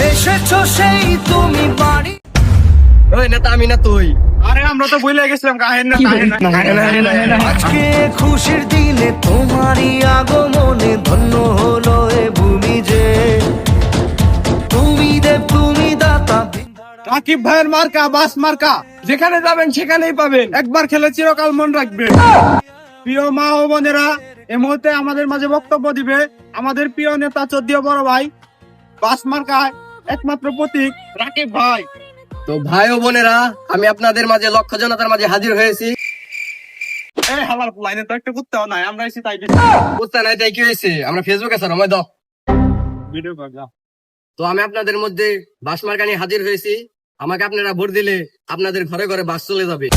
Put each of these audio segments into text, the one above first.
এসেছো সেই তুমি বাড়ি। ওই নেতা আমি না তুই। আরে আমরা তো ভুলে গেছিলাম গাহের না আজকে খুশির দিনে তোমারই আগমনে ধন্য হলো এ ভূমি যে। তুমি দেব তুমি দাতা। রাকিব ভাইয়ের মার্কা বাস মার্কা, যেখানে যাবেন সেখানেই পাবেন, একবার খেলে চিরকাল মনে রাখবেন। প্রিয় মা ও বোনেরা, এই মুহূর্তে আমাদের মাঝে বক্তব্য দিবে আমাদের প্রিয় নেতা চোদ্দীয় বড় ভাই, বাস মার্কায় একমাত্র প্রতীক রাকিব ভাই। তো ভাই ও বোনেরা, আমি আপনাদের মাঝে লক্ষ জনতার মাঝে হাজির হয়েছি। এই হালার লাইনে তো একটা করতেও নাই, আমরা এসে তাই বুঝতে নাই তাই কি হয়েছে, আমরা ফেসবুকে স্যার আমায় দাও। ভিডিও কর যা। তো আমি আপনাদের মধ্যে বাস মার্কা নিয়ে হাজির হয়েছি। আমাকে আপনারা ভোট দিলে আপনাদের ঘরে ঘরে বাস চলে যাবে।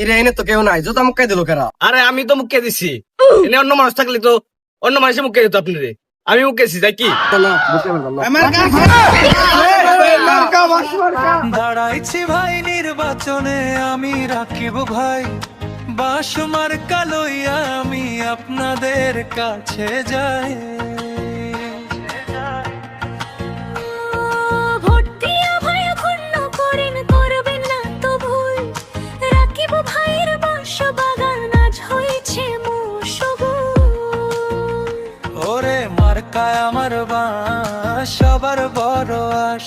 এরে এনে তো কেউ নাই, জোতা মুখে দিল কেরা? আরে আমি তো মুখে দিছি, এনে অন্য মানুষ থাকলে তো অন্য মানুষের মুখে দিত আপনারে, আমি মুখে দিছি তাই কি? না, বুঝতে পারলাম না। মার্কা বাস মার্কা। দাঁড়াইছি ভাই নির্বাচনে আমি রাখিব ভাই, বাস মার্কা লইয়া আমি আপনাদের কাছে যাই। ভোট দিয়া ভাই ক্ষুণ্ণ করেন, করবেন না তো ভুল। রাখিব ভাইয়ের বাস বাগান আজ হয়েছে মশগুল। ওরে মার্কায় আমার বাস সবার বড় আস।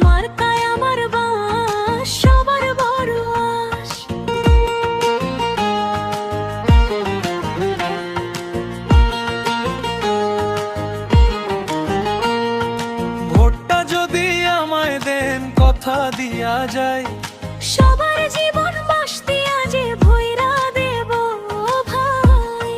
মার্কায় আমার বাস সবার বড় আস। ভোটটা যদি আমায় দেন কথা দিয়া যায়, সবার জীবন বাস দিয়া যে ভইরা দেব ভাই।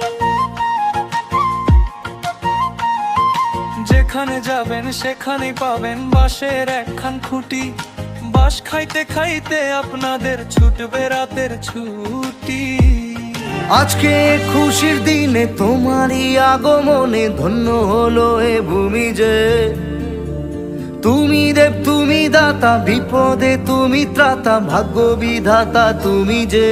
যেখানে যাবেন সেখানেই পাবেন বাঁশের একখান খুঁটি। বাঁশ খাইতে খাইতে আপনাদের ছুটবে রাতের ছুটি। আজকে খুশির দিনে তোমারই আগমনে ধন্য হলো এ ভূমি যে। তুমি দেব তুমি দাতা, বিপদে তুমি ত্রাতা, ভাগ্য বিধাতা তুমি যে।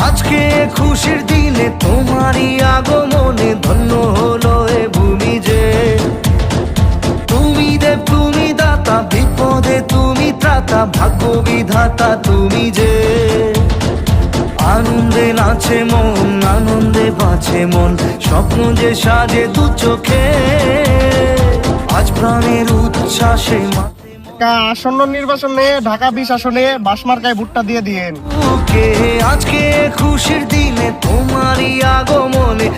আজকে খুশির দিনে তোমারই আগমনে ধন্য হলো এ ভূমি যে। তুমি দেব তুমি দাতা, বিপদে তুমি ত্রাতা, ভাগ্য বিধাতা তুমি যে। আনন্দে নাচে মন, আনন্দে বাঁচে মন, স্বপ্ন যে সাজে দু চোখে। আজ প্রাণের উচ্ছ্বাসে আসন্ন নির্বাচনে ঢাকা 20 আসনে বাস মার্কায় ভোটটা দিয়ে দিয়েন। আজকে খুশির দিনে তোমারই আগমনে